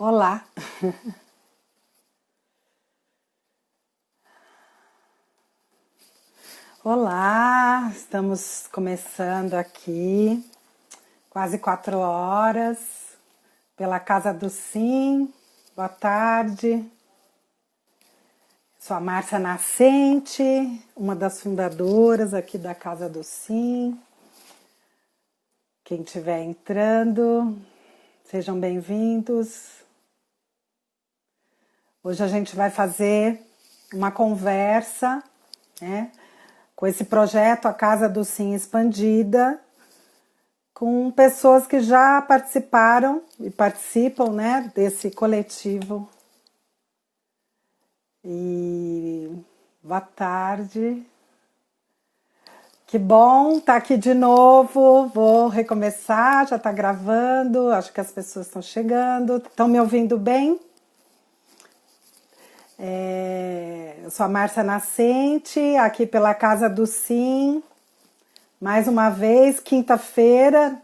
Olá, olá, estamos começando aqui, quase 4 horas, pela Casa do Sim. Boa tarde, sou a Márcia Nascente, uma das fundadoras aqui da Casa do Sim. Quem estiver entrando, sejam bem-vindos. Hoje a gente vai fazer uma conversa, né, com esse projeto A Casa do Sim Expandida, com pessoas que já participaram e participam, né, desse coletivo. E boa tarde. Que bom estar aqui de novo. Vou recomeçar, já está gravando, acho que as pessoas estão chegando. Estão me ouvindo bem? Eu sou a Márcia Nascente, aqui pela Casa do Sim. Mais uma vez, quinta-feira,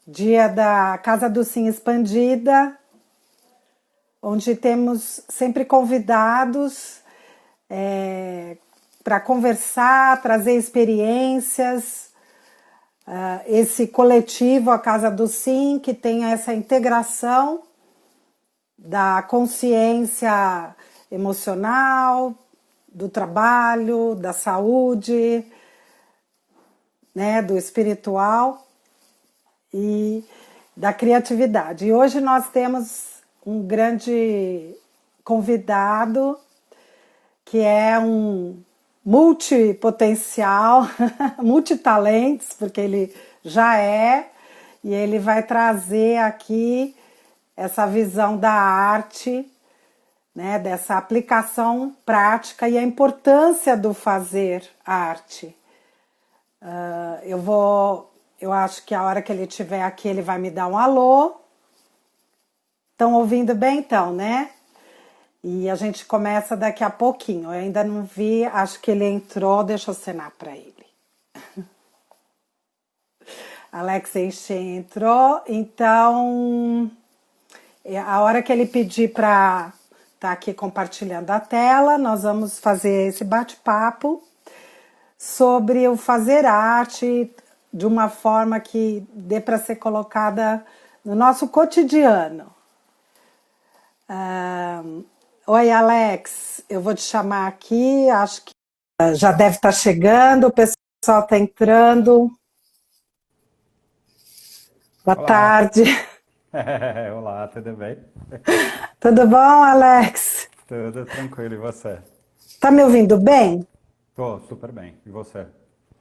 dia da Casa do Sim Expandida, onde temos sempre convidados para conversar, trazer experiências. Esse coletivo, a Casa do Sim, que tem essa integração da consciência emocional, do trabalho, da saúde, né, do espiritual e da criatividade. E hoje nós temos um grande convidado que é um multipotencial, multitalentos, porque ele já é, e ele vai trazer aqui essa visão da arte, né, dessa aplicação prática e a importância do fazer arte. Eu acho que a hora que ele estiver aqui ele vai me dar um alô. Estão ouvindo bem então, né? E a gente começa daqui a pouquinho. Eu ainda não vi, acho que ele entrou, deixa eu acenar para ele. Alex Enchen entrou, então a hora que ele pedir para estar aqui compartilhando a tela, nós vamos fazer esse bate-papo sobre o fazer arte de uma forma que dê para ser colocada no nosso cotidiano. Oi, Alex, eu vou te chamar aqui, acho que já deve estar chegando, o pessoal está entrando. Boa Olá, tarde. olá, tudo bem? Tudo bom, Alex? Tudo tranquilo, e você? Tá me ouvindo bem? Tô super bem, e você?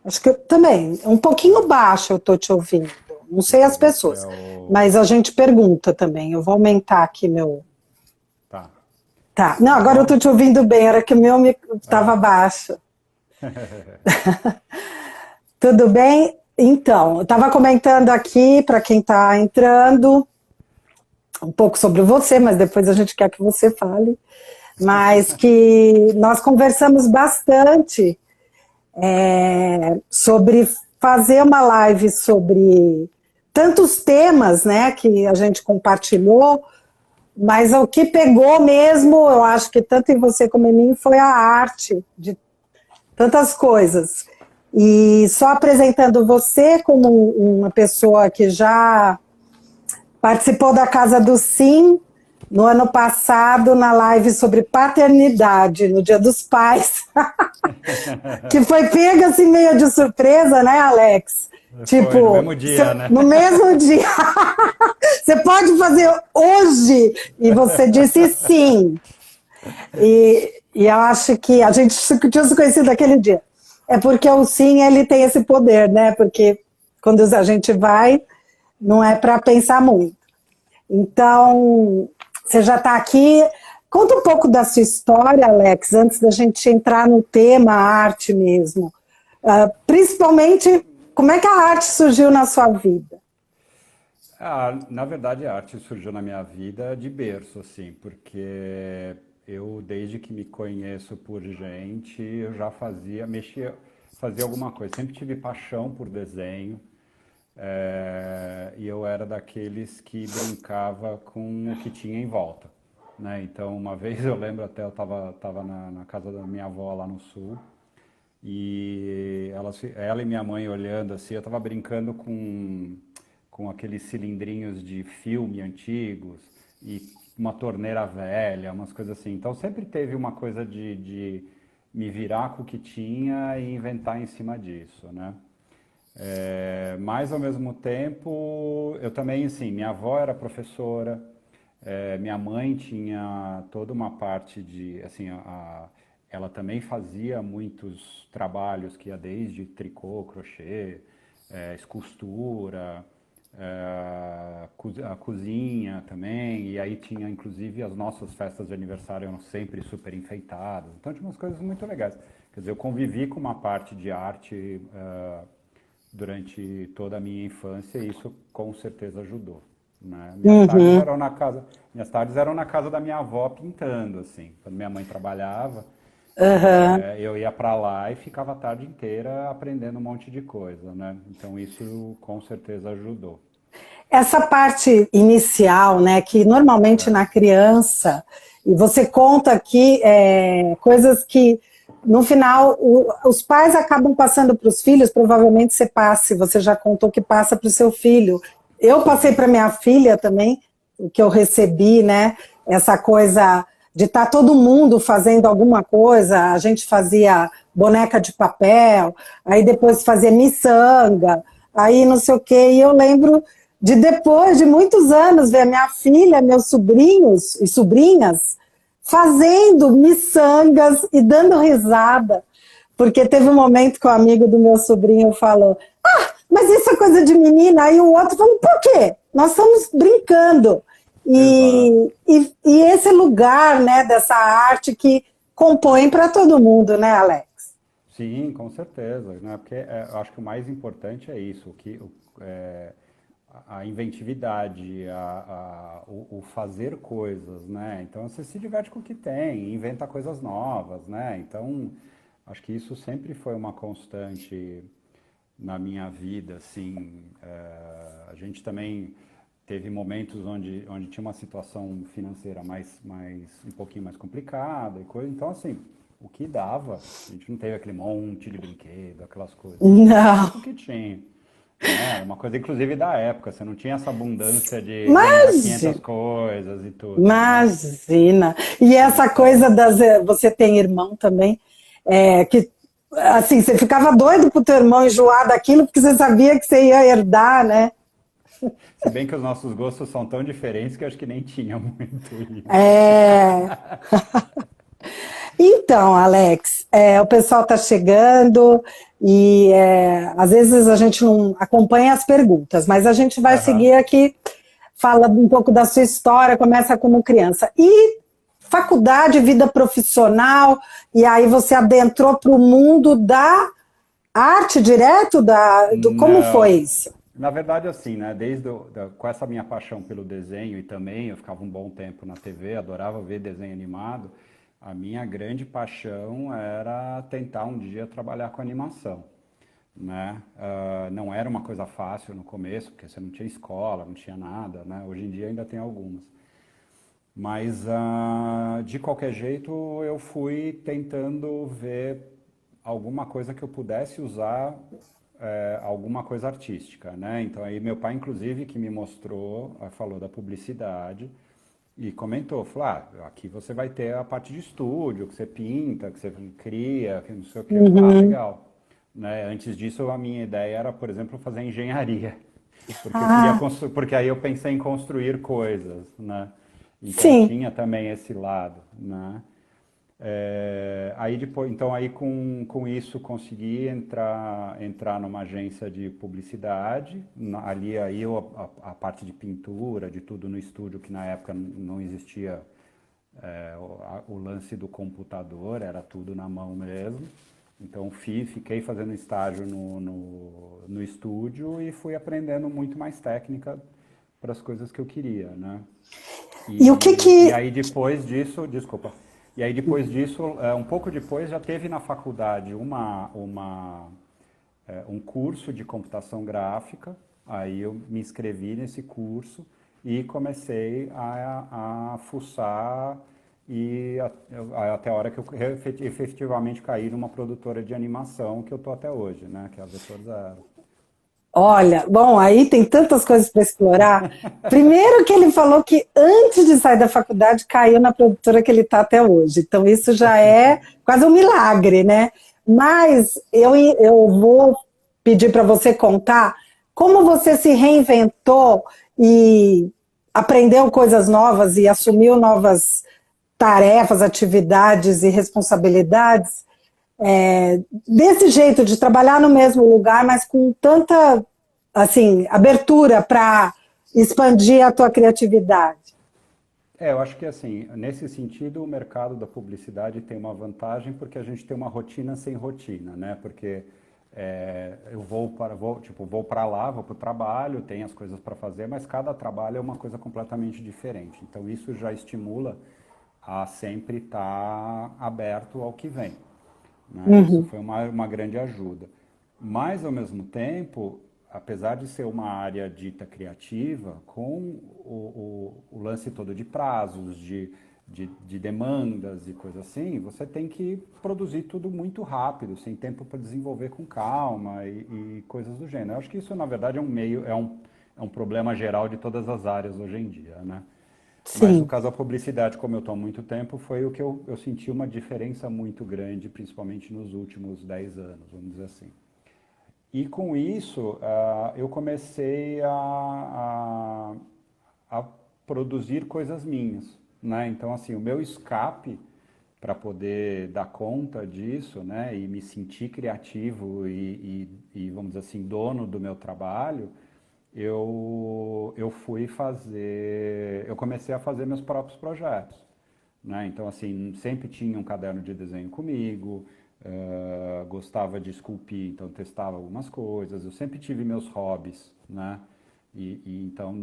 Acho que eu também. Um pouquinho baixo eu tô te ouvindo. Não sei Deixa as eu ver se é pessoas, o. mas a gente pergunta também. Eu vou aumentar aqui meu. Tá, Tá. Não, tá agora eu tô bom? te ouvindo bem. Era que o meu estava Ah, baixo. Tudo bem? Então, eu estava comentando aqui para quem está entrando um pouco sobre você, mas depois a gente quer que você fale. Mas que nós conversamos bastante sobre fazer uma live sobre tantos temas, né, que a gente compartilhou, mas o que pegou mesmo, eu acho que tanto em você como em mim, foi a arte de tantas coisas. E só apresentando você como uma pessoa que já participou da Casa do Sim no ano passado, na live sobre paternidade, no Dia dos Pais, que foi pega assim meio de surpresa, né, Alex? foi no Tipo, mesmo dia, né? no mesmo dia, você pode fazer hoje? E você disse sim. E eu acho que a gente tinha se conhecido naquele dia. É porque o sim, ele tem esse poder, né? Porque quando a gente vai, não é para pensar muito. Então, você já está aqui. Conta um pouco da sua história, Alex, antes da gente entrar no tema arte mesmo. Principalmente, como é que a arte surgiu na sua vida? Na verdade, a arte surgiu na minha vida de berço, assim, porque eu, desde que me conheço por gente, eu já fazia alguma coisa. Sempre tive paixão por desenho. e eu era daqueles que brincava com o que tinha em volta, né? Então, uma vez eu lembro até, eu tava na casa da minha avó lá no sul, e ela e minha mãe olhando assim, eu estava brincando com aqueles cilindrinhos de filme antigos e uma torneira velha, umas coisas assim. Então sempre teve uma coisa de me virar com o que tinha e inventar em cima disso, né? Mas ao mesmo tempo, eu também, assim, minha avó era professora, minha mãe tinha toda uma parte de, assim, ela também fazia muitos trabalhos que ia desde tricô, crochê, costura, a cozinha também, e aí tinha inclusive as nossas festas de aniversário eram sempre super enfeitadas, então tinha umas coisas muito legais. Quer dizer, eu convivi com uma parte de arte durante toda a minha infância e isso com certeza ajudou, né? Uhum. Minhas tardes eram na casa da minha avó pintando, assim. Quando minha mãe trabalhava, Aham. eu ia para lá e ficava a tarde inteira aprendendo um monte de coisa, né? Então isso com certeza ajudou. Essa parte inicial, né, que normalmente É, na criança, e você conta aqui coisas que no final os pais acabam passando para os filhos, provavelmente você passe, você já contou que passa para o seu filho. Eu passei sim, para minha filha também, o que eu recebi, né, essa coisa de estar todo mundo fazendo alguma coisa, a gente fazia boneca de papel, aí depois fazia miçanga, aí não sei o quê, e eu lembro de depois de muitos anos ver a minha filha, meus sobrinhos e sobrinhas fazendo miçangas e dando risada, porque teve um momento que o amigo do meu sobrinho falou: "Ah, mas isso é coisa de menina", aí o outro falou: "Por quê? Nós estamos brincando". exato. E esse lugar, né, dessa arte que compõe para todo mundo, né, Alex? Sim, com certeza, né? Porque eu acho que o mais importante é isso, a inventividade, o fazer coisas, né? Então você se diverte com o que tem, inventa coisas novas, né? Então acho que isso sempre foi uma constante na minha vida, assim. A gente também teve momentos onde tinha uma situação financeira um pouquinho mais complicada e coisa. Então, assim, o que dava, a gente não teve aquele monte de brinquedo, aquelas coisas. A gente brincava Não. com o que tinha, né? Era uma coisa, inclusive, da época. Você não tinha essa abundância de ganhar Mas 500 coisas e tudo, né? imagina. E essa coisa Então, das. Você tem irmão também, que assim, você ficava doido pro teu irmão enjoar daquilo, porque você sabia que você ia herdar, né? se bem que os nossos gostos são tão diferentes que eu acho que nem tinha muito isso. É... Então, Alex, o pessoal está chegando e às vezes a gente não acompanha as perguntas, mas a gente vai seguir Aham. aqui, fala um pouco da sua história, começa como criança. E faculdade, vida profissional, e aí você adentrou para o mundo da arte direto? Como foi Não. isso? Na verdade, assim, né? Com essa minha paixão pelo desenho e também eu ficava um bom tempo na TV, adorava ver desenho animado. A minha grande paixão era tentar um dia trabalhar com animação, né? Não era uma coisa fácil no começo, porque você não tinha escola, não tinha nada, né? Hoje em dia ainda tem algumas. Mas, de qualquer jeito, eu fui tentando ver alguma coisa que eu pudesse usar, alguma coisa artística, né? Então, aí meu pai, inclusive, que me mostrou, falou da publicidade e comentou, falou, aqui você vai ter a parte de estúdio, que você pinta, que você cria, que não sei o quê. Eu falei, Uhum. legal. Né? Antes disso, a minha ideia era, por exemplo, fazer engenharia. Porque eu queria Ah, porque aí eu pensei em construir coisas, né? Então sim. tinha também esse lado, né? Aí depois, então aí com isso consegui entrar numa agência de publicidade. Ali aí a parte de pintura, de tudo no estúdio, que na época não existia o lance do computador, era tudo na mão mesmo. Então fiquei fazendo estágio no estúdio e fui aprendendo muito mais técnica para as coisas que eu queria, né? E o que E que. aí depois disso, desculpa, e aí depois disso, um pouco depois já teve na faculdade um curso de computação gráfica, Aí eu me inscrevi nesse curso e comecei a fuçar até a hora que eu efetivamente caí numa produtora de animação que eu tô até hoje, né? Que é a Vetor Zero. Olha, bom, aí tem tantas coisas para explorar. Primeiro que ele falou que antes de sair da faculdade caiu na produtora que ele está até hoje. Então isso já é quase um milagre, né? Mas eu vou pedir para você contar como você se reinventou e aprendeu coisas novas e assumiu novas tarefas, atividades e responsabilidades desse jeito de trabalhar no mesmo lugar, mas com tanta assim abertura para expandir a tua criatividade. Eu acho que assim, nesse sentido, o mercado da publicidade tem uma vantagem porque a gente tem uma rotina sem rotina, né? Porque eu vou para lá, vou para o trabalho, tem as coisas para fazer, mas cada trabalho é uma coisa completamente diferente. Então isso já estimula a sempre estar aberto ao que vem, né? Isso Uhum. foi uma grande ajuda. Mas, ao mesmo tempo, apesar de ser uma área dita criativa, com o lance todo de prazos, de demandas e coisas assim, você tem que produzir tudo muito rápido, sem tempo para desenvolver com calma e coisas do gênero. Eu acho que isso, na verdade, é um problema geral de todas as áreas hoje em dia, né? Mas no Sim. caso da publicidade, como eu estou há muito tempo, foi o que eu senti uma diferença muito grande, principalmente nos últimos 10 anos, vamos dizer assim. E com isso, eu comecei a produzir coisas minhas, né? Então, assim, o meu escape para poder dar conta disso, né, e me sentir criativo vamos dizer assim, dono do meu trabalho, eu comecei a fazer meus próprios projetos, né? Então, assim, sempre tinha um caderno de desenho comigo, gostava de esculpir, então testava algumas coisas. Eu sempre tive meus hobbies, né? Então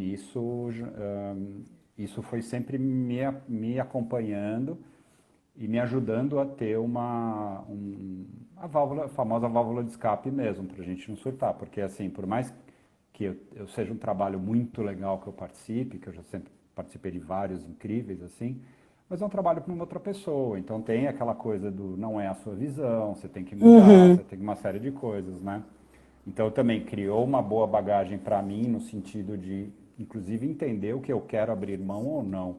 isso foi sempre me acompanhando e me ajudando a ter a famosa válvula de escape mesmo, para a gente não surtar, porque assim, por mais que eu seja um trabalho muito legal que eu participe, que eu já sempre participei de vários incríveis assim, mas é um trabalho para uma outra pessoa, então tem aquela coisa do não é a sua visão, você tem que mudar, Uhum. você tem uma série de coisas, né? Então também criou uma boa bagagem para mim no sentido de, inclusive, entender o que eu quero abrir mão ou não, né?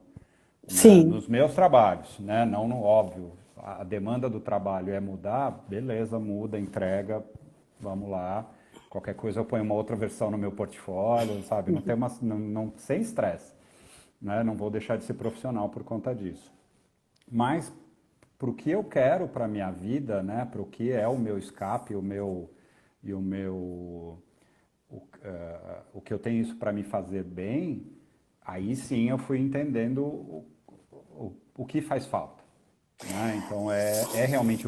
Sim. Nos meus trabalhos, né? Não no óbvio. A demanda do trabalho é mudar, beleza, muda, entrega, vamos lá. Qualquer coisa eu ponho uma outra versão no meu portfólio, sabe? Não tem sem estresse, né? Não vou deixar de ser profissional por conta disso. Mas para o que eu quero para a minha vida, né? Para o que é o meu escape, o meu o que eu tenho isso para me fazer bem, aí sim eu fui entendendo o que faz falta, né? Então é realmente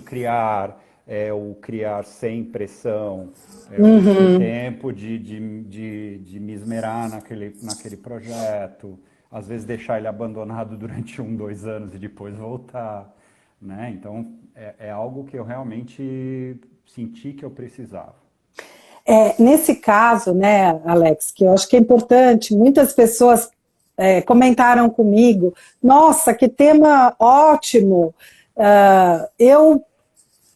é o criar sem pressão, é o ter Uhum. tempo de me esmerar naquele projeto, às vezes deixar ele abandonado durante 1, 2 anos e depois voltar, né? Então é algo que eu realmente senti que eu precisava. Nesse caso, né, Alex, que eu acho que é importante, muitas pessoas comentaram comigo, nossa, que tema ótimo, eu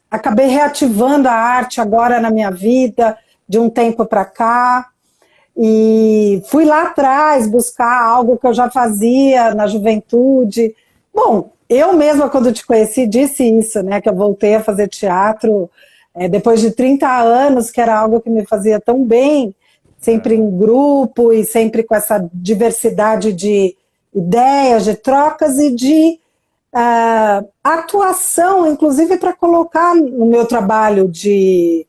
acabei reativando a arte agora na minha vida, de um tempo para cá, e fui lá atrás buscar algo que eu já fazia na juventude. Bom, eu mesma, quando te conheci, disse isso, né? Que eu voltei a fazer teatro depois de 30 anos, que era algo que me fazia tão bem, sempre É, em grupo e sempre com essa diversidade de ideias, de trocas e de atuação, inclusive para colocar no meu trabalho de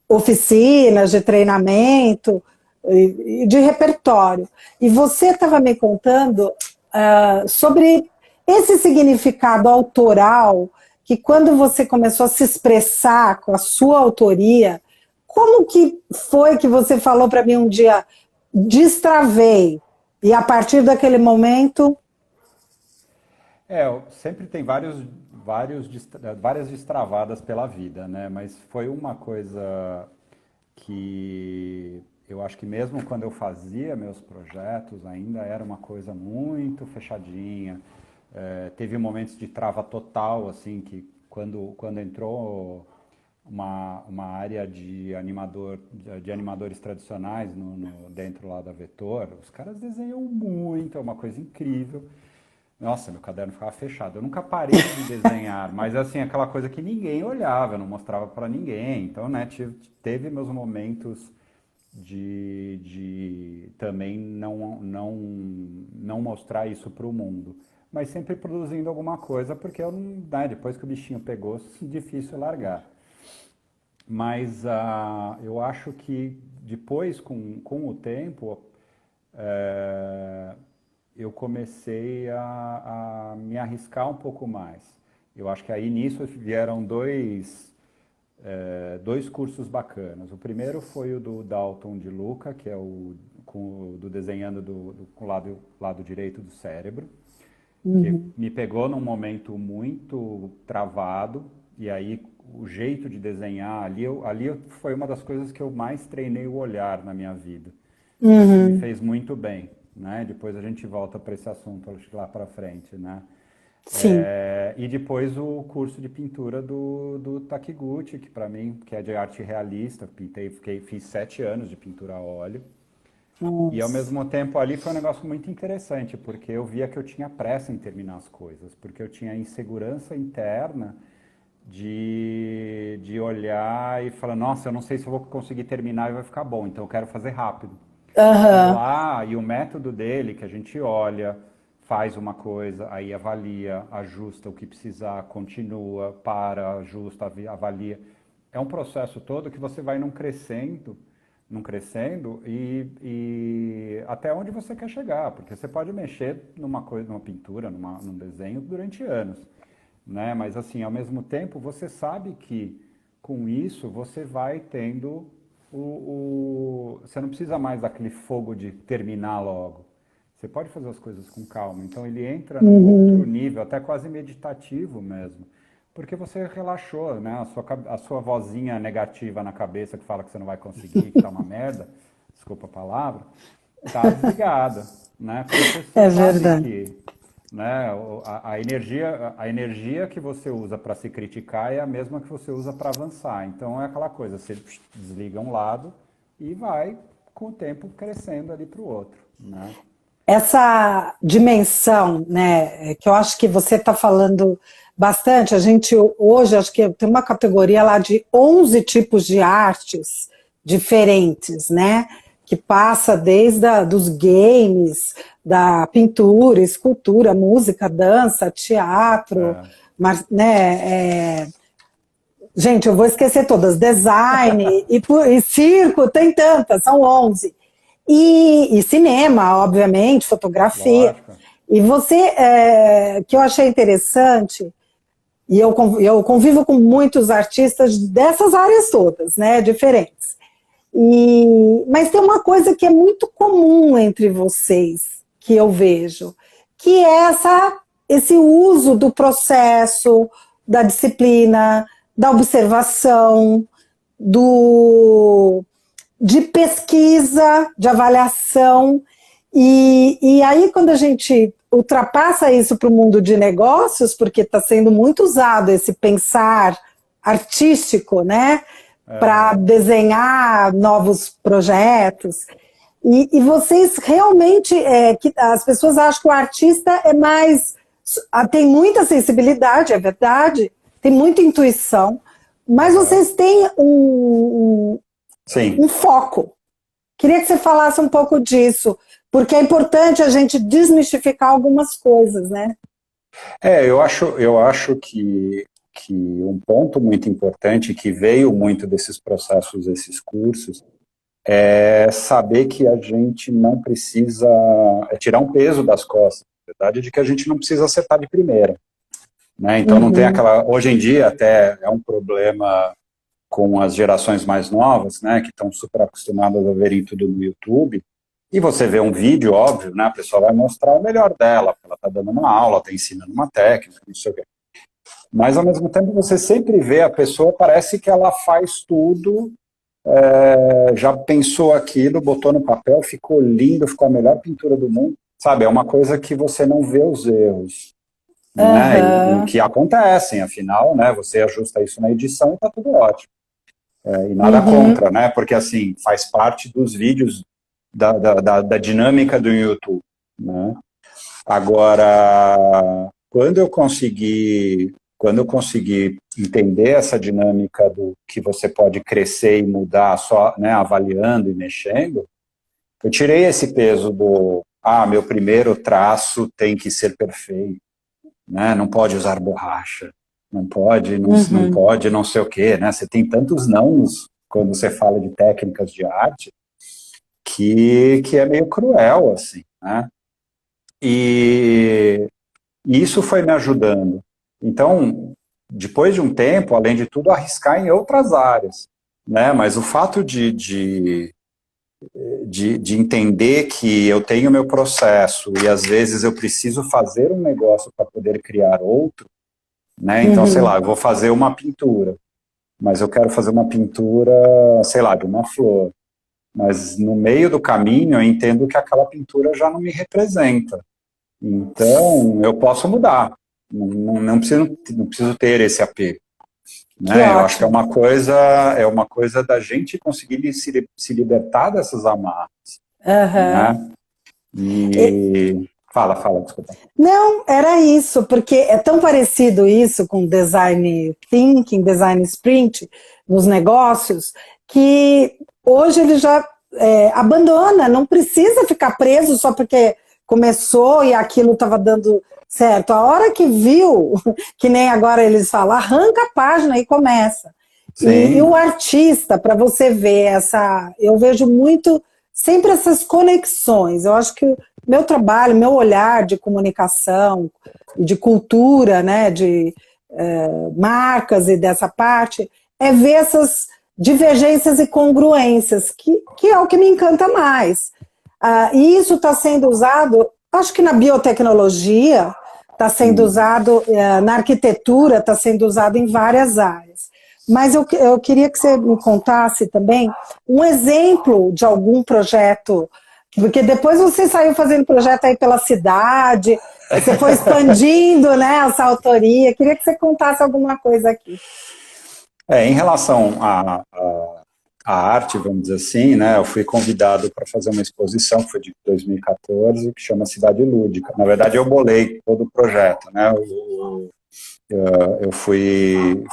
oficinas, de treinamento, e de repertório. E você estava me contando sobre esse significado autoral, que quando você começou a se expressar com a sua autoria, como que foi que você falou para mim um dia, destravei, e a partir daquele momento... sempre tem várias destravadas pela vida, né? Mas foi uma coisa que eu acho que mesmo quando eu fazia meus projetos, ainda era uma coisa muito fechadinha. Teve momentos de trava total, assim, que quando entrou uma área de animadores tradicionais dentro lá da Vetor, os caras desenham muito, é uma coisa incrível. Nossa, meu caderno ficava fechado. Eu nunca parei de desenhar, mas assim, aquela coisa que ninguém olhava, eu não mostrava para ninguém. Então, né, teve meus momentos de também não mostrar isso para o mundo. Mas sempre produzindo alguma coisa, porque eu, né, depois que o bichinho pegou, difícil largar. Mas eu acho que depois, com o tempo, eh, eu comecei a me arriscar um pouco mais. Eu acho que aí nisso vieram dois cursos bacanas. O primeiro foi o do Dalton de Luca, que é do desenhando com o lado direito do cérebro, que Uhum. me pegou num momento muito travado, e aí o jeito de desenhar ali foi uma das coisas que eu mais treinei o olhar na minha vida. Isso me Uhum. fez muito bem, né? Depois a gente volta para esse assunto acho que lá para frente, né? Sim. E depois o curso de pintura do Takiguchi, que para mim, que é de arte realista, fiz 7 anos de pintura a óleo. E ao Nossa. mesmo tempo ali foi um negócio muito interessante, porque eu via que eu tinha pressa em terminar as coisas, porque eu tinha insegurança interna de olhar e falar, nossa, eu não sei se eu vou conseguir terminar e vai ficar bom, então eu quero fazer rápido. Aham. E o método dele, que a gente olha, faz uma coisa, aí avalia, ajusta o que precisar, continua, para, ajusta, avalia. É um processo todo que você vai num crescendo e até onde você quer chegar, porque você pode mexer numa coisa, numa pintura, num desenho durante anos, né? Mas assim, ao mesmo tempo, você sabe que com isso você vai tendo você não precisa mais daquele fogo de terminar logo. Você pode fazer as coisas com calma. Então ele entra num outro Uhum. nível, até quase meditativo mesmo. Porque você relaxou, né? A sua vozinha negativa na cabeça que fala que você não vai conseguir, que tá uma merda, desculpa a palavra, tá desligada, né? Porque você É sabe verdade. que, né, a energia que você usa para se criticar é a mesma que você usa para avançar. Então é aquela coisa, você desliga um lado e vai com o tempo crescendo ali para o outro, né? Essa dimensão, né, que eu acho que você está falando bastante, a gente hoje, acho que tem uma categoria lá de 11 tipos de artes diferentes, né, que passa desde dos games, da pintura, escultura, música, dança, teatro, É, mas, né, gente, eu vou esquecer todas, design e circo, tem tantas, são 11. E cinema, obviamente, fotografia. lógico. E você, que eu achei interessante, e eu convivo com muitos artistas dessas áreas todas, né, diferentes. Mas tem uma coisa que é muito comum entre vocês, que eu vejo, que é esse uso do processo, da disciplina, da observação, do, de pesquisa, de avaliação. E aí, quando a gente ultrapassa isso para o mundo de negócios, porque está sendo muito usado esse pensar artístico, né, para Aham. desenhar novos projetos. E vocês realmente, que as pessoas acham que o artista é mais, tem muita sensibilidade, é verdade, tem muita intuição, mas Aham. vocês têm um Sim. foco. Queria que você falasse um pouco disso, porque é importante a gente desmistificar algumas coisas, né? Eu acho que um ponto muito importante que veio muito desses processos, desses cursos, é saber que a gente não precisa, tirar um peso das costas, na verdade, de que a gente não precisa acertar de primeira, né? Então não tem Uhum. aquela, hoje em dia até é um problema com as gerações mais novas, né, que estão super acostumadas a verem tudo no YouTube, e você vê um vídeo, óbvio, né, a pessoa vai mostrar o melhor dela, porque ela está dando uma aula, está ensinando uma técnica, não sei o quê. Mas, ao mesmo tempo, você sempre vê a pessoa, parece que ela faz tudo já pensou aquilo, botou no papel, ficou lindo, ficou a melhor pintura do mundo, sabe? É uma coisa que você não vê os erros, né? E que acontecem, afinal, né? Você ajusta isso na edição e tá tudo ótimo. E nada contra, né? Porque, assim, faz parte dos vídeos da dinâmica do YouTube, né? Agora, quando eu consegui entender essa dinâmica do que você pode crescer e mudar só, né, avaliando e mexendo, eu tirei esse peso meu primeiro traço tem que ser perfeito, né? Não pode usar borracha, não pode, não pode, não sei o quê, né? Você tem tantos nãos quando você fala de técnicas de arte que é meio cruel, assim, né? E isso foi me ajudando. Então, depois de um tempo, além de tudo, arriscar em outras áreas, né? Mas o fato de entender que eu tenho meu processo e às vezes eu preciso fazer um negócio para poder criar outro, né? Então, sei lá, eu vou fazer uma pintura, mas eu quero fazer uma pintura, sei lá, de uma flor. Mas no meio do caminho eu entendo que aquela pintura já não me representa. Então, eu posso mudar. Não preciso ter esse apego. Né? Eu acho que é uma coisa da gente conseguir se libertar dessas amarras. Né? Fala, desculpa. Não, era isso, porque é tão parecido isso com design thinking, design sprint nos negócios, que hoje ele já abandona, não precisa ficar preso só porque começou e aquilo estava dando certo. A hora que viu, que nem agora eles falam, arranca a página e começa. E o artista, para você ver eu vejo muito, sempre essas conexões. Eu acho que meu trabalho, meu olhar de comunicação, de cultura, né, de marcas e dessa parte, é ver essas divergências e congruências, que é o que me encanta mais. E isso está sendo usado, acho que na biotecnologia, está sendo usado, na arquitetura, está sendo usado em várias áreas. Mas eu queria que você me contasse também um exemplo de algum projeto, porque depois você saiu fazendo projeto aí pela cidade, você foi expandindo, né, essa autoria. Queria que você contasse alguma coisa aqui. Em relação à arte, vamos dizer assim, né, eu fui convidado para fazer uma exposição, que foi de 2014, que chama Cidade Lúdica. Na verdade, eu bolei todo o projeto, né, eu fui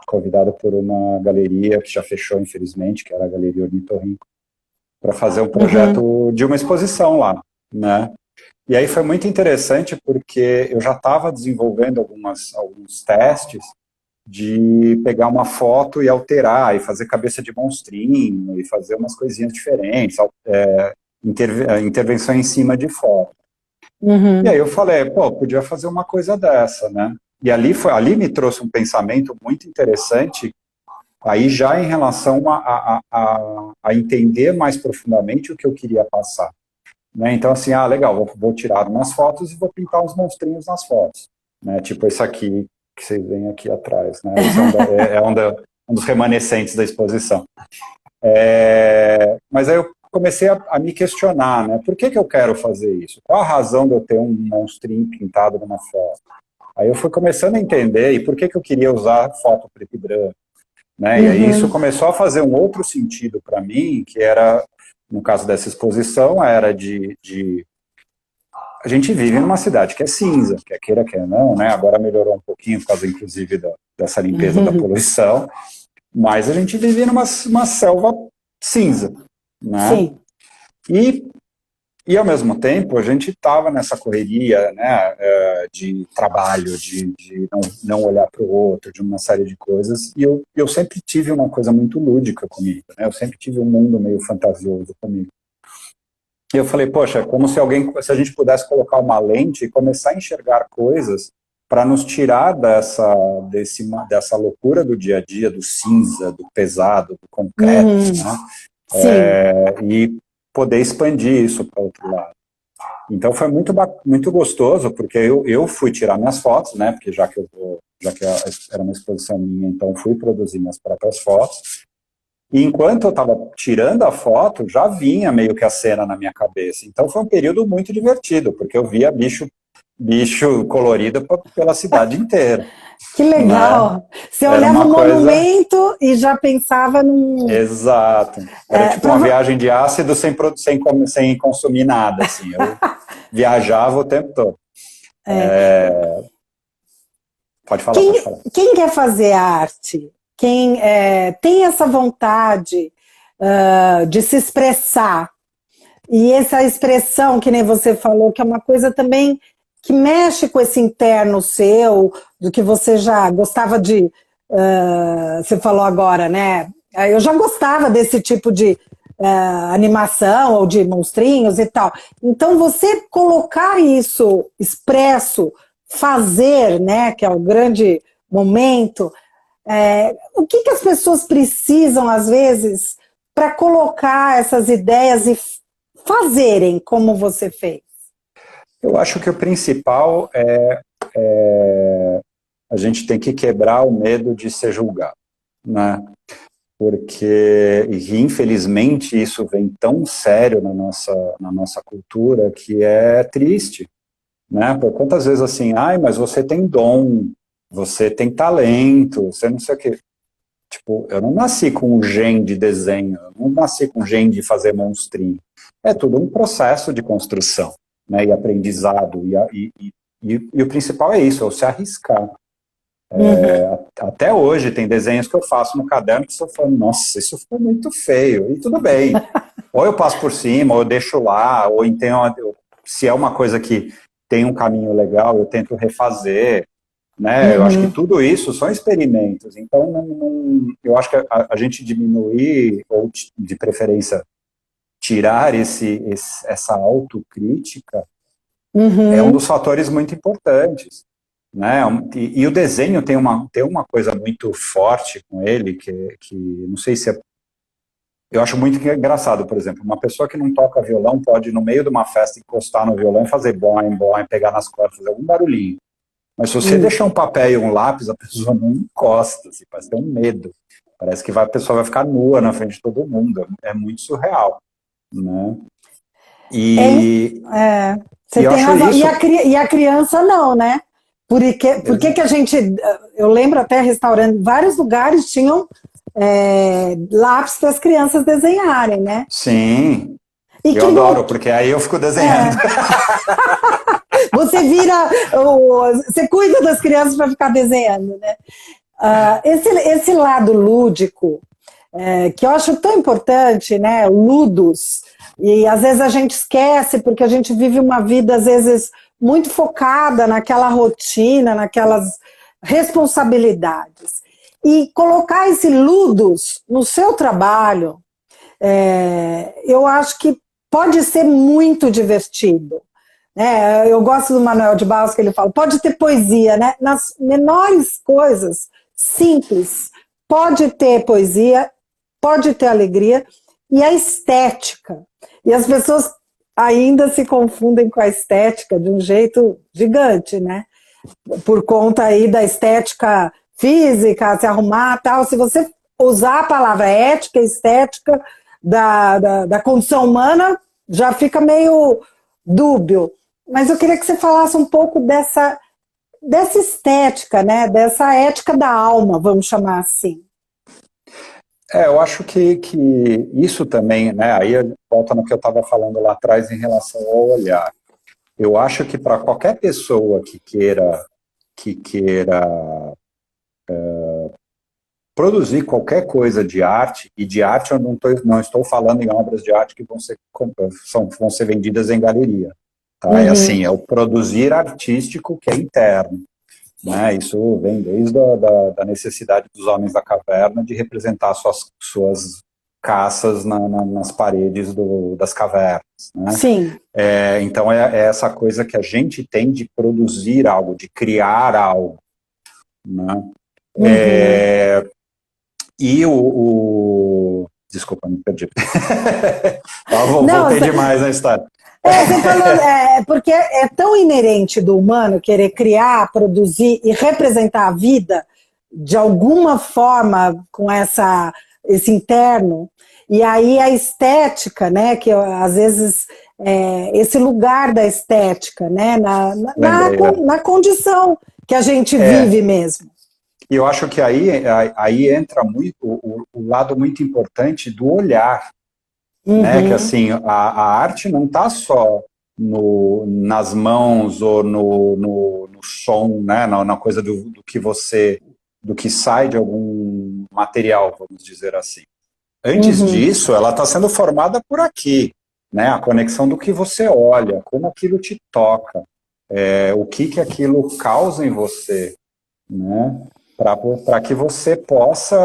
convidado por uma galeria que já fechou, infelizmente, que era a Galeria Ornitorrinco, para fazer um projeto de uma exposição lá, né. E aí foi muito interessante porque eu já estava desenvolvendo alguns testes de pegar uma foto e alterar, e fazer cabeça de monstrinho, e fazer umas coisinhas diferentes, intervenção em cima de foto. E aí eu falei, podia fazer uma coisa dessa, né? E ali me trouxe um pensamento muito interessante, aí já em relação a entender mais profundamente o que eu queria passar. Né? Então, assim, legal, vou tirar umas fotos e vou pintar uns monstrinhos nas fotos. Né? Tipo esse aqui, que vocês veem aqui atrás, né? Esse um dos remanescentes da exposição. Mas aí eu comecei a me questionar, né? Por que eu quero fazer isso? Qual a razão de eu ter um monstrinho pintado numa foto? Aí eu fui começando a entender e por que eu queria usar foto preto e branco. Né? E aí isso começou a fazer um outro sentido para mim, que era, no caso dessa exposição, era a gente vive numa cidade que é cinza, quer queira, quer não, né? Agora melhorou um pouquinho por causa, inclusive, dessa limpeza da poluição, mas a gente vive numa selva cinza, né? Sim. E ao mesmo tempo, a gente estava nessa correria, né, de trabalho, de não olhar para o outro, de uma série de coisas, e eu sempre tive uma coisa muito lúdica comigo, né? Eu sempre tive um mundo meio fantasioso comigo. E eu falei, poxa, como se a gente pudesse colocar uma lente e começar a enxergar coisas para nos tirar dessa loucura do dia a dia, do cinza, do pesado, do concreto, né? E poder expandir isso para outro lado. Então foi muito gostoso, porque eu fui tirar minhas fotos, né? Porque já que era uma exposição minha, então fui produzir minhas próprias fotos. E enquanto eu estava tirando a foto, já vinha meio que a cena na minha cabeça. Então foi um período muito divertido, porque eu via bicho colorido pela cidade inteira. Que legal! Você olhava o monumento e já pensava num... Exato. Era tipo uma viagem de ácido sem consumir nada, assim. Eu viajava o tempo todo. Pode falar, pode falar. Quem quer fazer arte, quem tem essa vontade de se expressar, e essa expressão, que nem você falou, que é uma coisa também que mexe com esse interno seu, do que você já gostava de... você falou agora, né? Eu já gostava desse tipo de animação, ou de monstrinhos e tal. Então, você colocar isso expresso, fazer, né, que é o grande momento, o que as pessoas precisam, às vezes, para colocar essas ideias e fazerem como você fez? Eu acho que o principal a gente tem que quebrar o medo de ser julgado, né? Porque, infelizmente, isso vem tão sério na nossa cultura que é triste, né? Por quantas vezes assim, mas você tem dom, você tem talento, você não sei o quê. Tipo, eu não nasci com um gen de desenho, eu não nasci com um gen de fazer monstrinho. É tudo um processo de construção, né? E aprendizado, e o principal é isso, é o se arriscar. Até hoje tem desenhos que eu faço no caderno que eu falo, nossa, isso ficou muito feio, e tudo bem. Ou eu passo por cima, ou eu deixo lá, ou então, se é uma coisa que tem um caminho legal, eu tento refazer, né? Eu acho que tudo isso são experimentos, então eu acho que a gente diminuir, ou de preferência tirar essa autocrítica é um dos fatores muito importantes, né? E o desenho tem uma coisa muito forte com ele, que não sei se é... Eu acho muito engraçado, por exemplo, uma pessoa que não toca violão pode, no meio de uma festa, encostar no violão e fazer boing, boing, pegar nas cordas, fazer algum barulhinho. Mas se você deixar um papel e um lápis, a pessoa não encosta, assim, parece ter um medo. Parece que a pessoa vai ficar nua na frente de todo mundo. É muito surreal, né? Você tem razão. E a criança não, né? Por que a gente... Eu lembro até restaurando, vários lugares tinham lápis para as crianças desenharem, né? Sim. Eu adoro, porque aí eu fico desenhando. Você cuida das crianças para ficar desenhando, né? Esse lado lúdico, que eu acho tão importante, né? Ludus, e às vezes a gente esquece, porque a gente vive uma vida, às vezes, muito focada naquela rotina, naquelas responsabilidades. E colocar esse ludus no seu trabalho, eu acho que pode ser muito divertido. Eu gosto do Manuel de Barros, que ele fala, pode ter poesia, né? Nas menores coisas, simples, pode ter poesia, pode ter alegria, e a estética. E as pessoas ainda se confundem com a estética de um jeito gigante, né? Por conta aí da estética física, se arrumar, tal. Se você usar a palavra ética, estética da condição humana, já fica meio dúbio. Mas eu queria que você falasse um pouco dessa estética, né? Dessa ética da alma, vamos chamar assim. Eu acho que isso também, né? Aí volta no que eu estava falando lá atrás em relação ao olhar. Eu acho que para qualquer pessoa que queira produzir qualquer coisa de arte, e de arte eu não estou falando em obras de arte que vão ser vendidas em galeria. Tá? É assim, é o produzir artístico que é interno. Né? Isso vem desde da necessidade dos homens da caverna de representar suas caças nas paredes das cavernas. Né? Sim. Então é essa coisa que a gente tem de produzir algo, de criar algo. Né? E desculpa, me perdi. Voltei demais na história. Você falou, porque é tão inerente do humano querer criar, produzir e representar a vida de alguma forma com essa esse interno, e aí a estética, né, que às vezes esse lugar da estética, né, na condição que a gente vive mesmo. E eu acho que aí entra muito o lado muito importante do olhar, né, que assim, a arte não está só nas mãos ou no som, né, na coisa do que sai de algum material, vamos dizer assim. Antes disso, ela está sendo formada por aqui, né, a conexão do que você olha, como aquilo te toca, o que aquilo causa em você, né, para que você possa,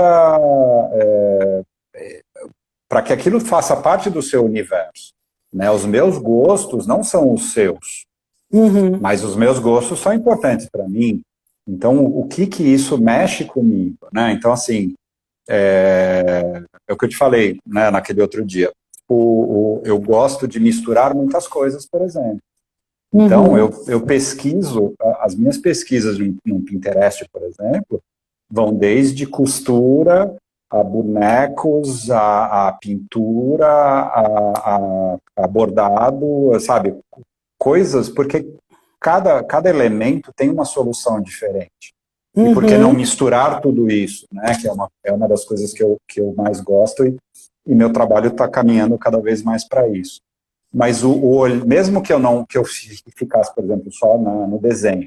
para que aquilo faça parte do seu universo. Né? Os meus gostos não são os seus, mas os meus gostos são importantes para mim. Então, o que isso mexe comigo? Né? Então, assim, é o que eu te falei, né, naquele outro dia. Eu gosto de misturar muitas coisas, por exemplo. Então, eu pesquiso, as minhas pesquisas no Pinterest, por exemplo, vão desde costura, a bonecos, a pintura, a bordado, sabe? Coisas, porque cada elemento tem uma solução diferente. E por que não misturar tudo isso, né? Que é uma das coisas que eu mais gosto e meu trabalho está caminhando cada vez mais para isso. Mas mesmo que eu ficasse, por exemplo, só no desenho,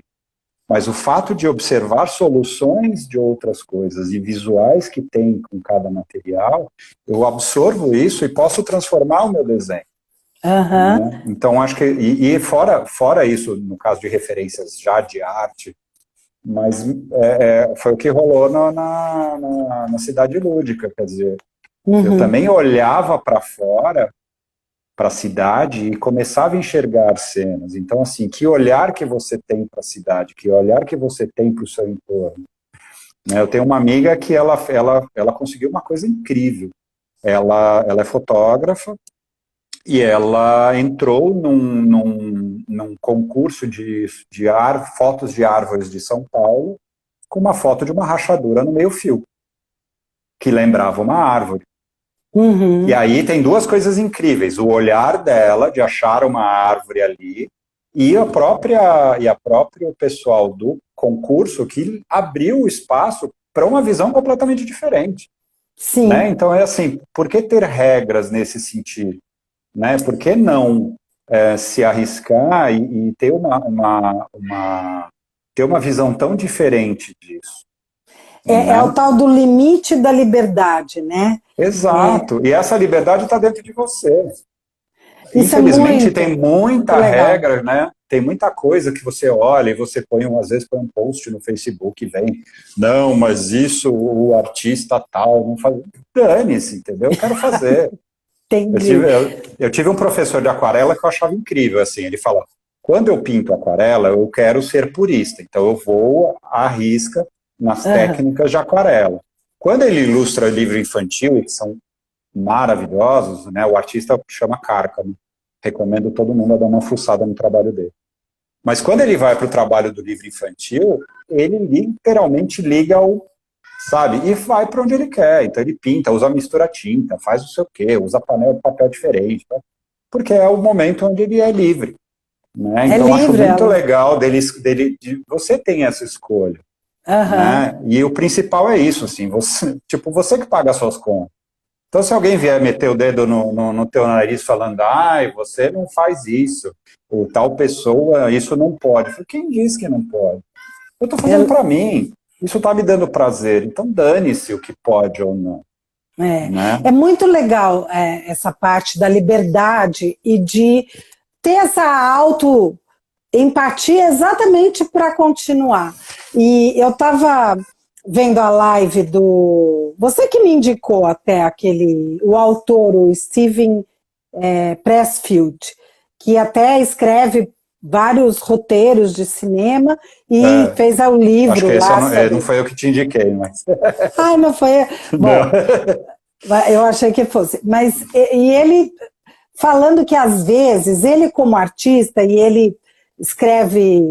mas o fato de observar soluções de outras coisas e visuais que tem com cada material, eu absorvo isso e posso transformar o meu desenho. Né? Então, acho que... E fora isso, no caso de referências já de arte, mas foi o que rolou na Cidade Lúdica, quer dizer, eu também olhava para fora, para a cidade, e começava a enxergar cenas. Então, assim, que olhar que você tem para a cidade, que olhar que você tem para o seu entorno. Né? Eu tenho uma amiga que ela conseguiu uma coisa incrível. Ela é fotógrafa e ela entrou num concurso de fotos de árvores de São Paulo com uma foto de uma rachadura no meio-fio, que lembrava uma árvore. E aí tem duas coisas incríveis, o olhar dela de achar uma árvore ali e o próprio pessoal do concurso que abriu o espaço para uma visão completamente diferente. Sim. Né? Então é assim, por que ter regras nesse sentido? Né? Por que não se arriscar e ter ter uma visão tão diferente disso? É o tal do limite da liberdade, né? Exato, e essa liberdade está dentro de você. Infelizmente tem muita regra, né? Tem muita coisa que você olha e você às vezes põe um post no Facebook e vem, não, mas isso o artista tal não faz. Dane-se, entendeu? Eu quero fazer. Eu tive um professor de aquarela que eu achava incrível, assim, ele fala, quando eu pinto aquarela, eu quero ser purista, então eu vou à risca nas técnicas de aquarela. Quando ele ilustra livro infantil, e que são maravilhosos, né, o artista chama Cárcamo. Recomendo todo mundo a dar uma fuçada no trabalho dele. Mas quando ele vai para o trabalho do livro infantil, ele literalmente liga sabe, e vai para onde ele quer. Então ele pinta, usa mistura tinta, faz o seu quê, usa papel diferente, tá? Porque é o momento onde ele é livre. Né? Então acho muito legal de você tem essa escolha. Né? E o principal é isso, assim, você que paga as suas contas. Então, se alguém vier meter o dedo no teu nariz falando, você não faz isso, ou tal pessoa, isso não pode. Eu falei, quem diz que não pode? Eu estou fazendo para mim, isso está me dando prazer, então dane-se o que pode ou não. Né? É muito legal essa parte da liberdade e de ter essa empatia exatamente para continuar. E eu estava vendo a live você que me indicou até o autor, o Steven Pressfield, que até escreve vários roteiros de cinema e fez o livro. Acho que lá. Não foi eu que te indiquei, mas. Ai, não foi. Bom, eu achei que fosse. Mas e ele falando que às vezes ele como artista e ele escreve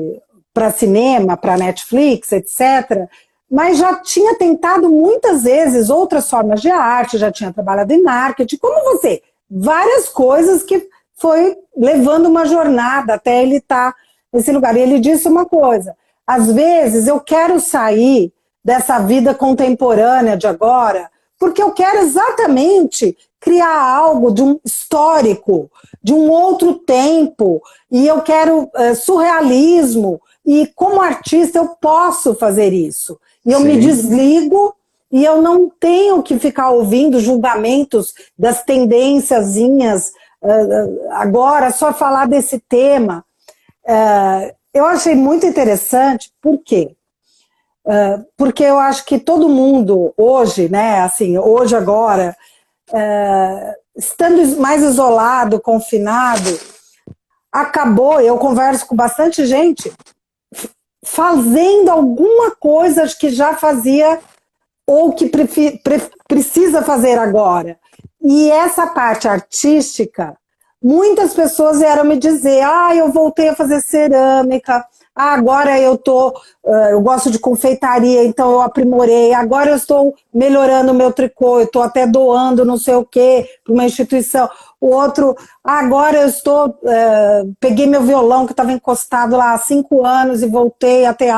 para cinema, para Netflix, etc., mas já tinha tentado muitas vezes outras formas de arte, já tinha trabalhado em marketing, como você, várias coisas que foi levando uma jornada até ele estar nesse lugar. E ele disse uma coisa, às vezes eu quero sair dessa vida contemporânea de agora, porque eu quero exatamente criar algo de um histórico, de um outro tempo, e eu quero surrealismo, e como artista eu posso fazer isso. E eu me desligo, e eu não tenho que ficar ouvindo julgamentos das tendênciazinhas, agora só falar desse tema. Eu achei muito interessante, por quê? Porque eu acho que todo mundo hoje, né, assim, hoje agora, estando mais isolado, confinado, acabou, eu converso com bastante gente, fazendo alguma coisa que já fazia ou que precisa fazer agora. E essa parte artística, muitas pessoas vieram me dizer, eu voltei a fazer cerâmica, agora eu gosto de confeitaria, então eu aprimorei, agora eu estou melhorando o meu tricô, eu estou até doando não sei o que para uma instituição. O outro, agora eu peguei meu violão que estava encostado lá há 5 anos e voltei a ter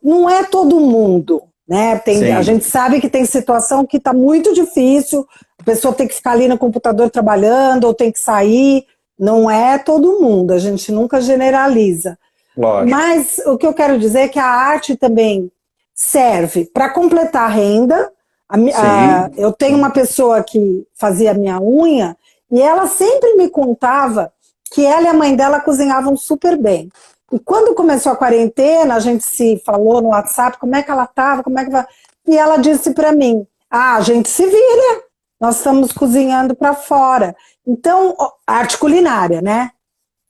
não é todo mundo, né? A gente sabe que tem situação que está muito difícil, a pessoa tem que ficar ali no computador trabalhando, ou tem que sair. Não é todo mundo, a gente nunca generaliza. Lógico. Mas o que eu quero dizer é que a arte também serve para completar a renda. Eu tenho uma pessoa que fazia minha unha e ela sempre me contava que ela e a mãe dela cozinhavam super bem. E quando começou a quarentena, a gente se falou no WhatsApp como é que ela estava, e ela disse para mim, a gente se vira, nós estamos cozinhando para fora. Então, arte culinária, né?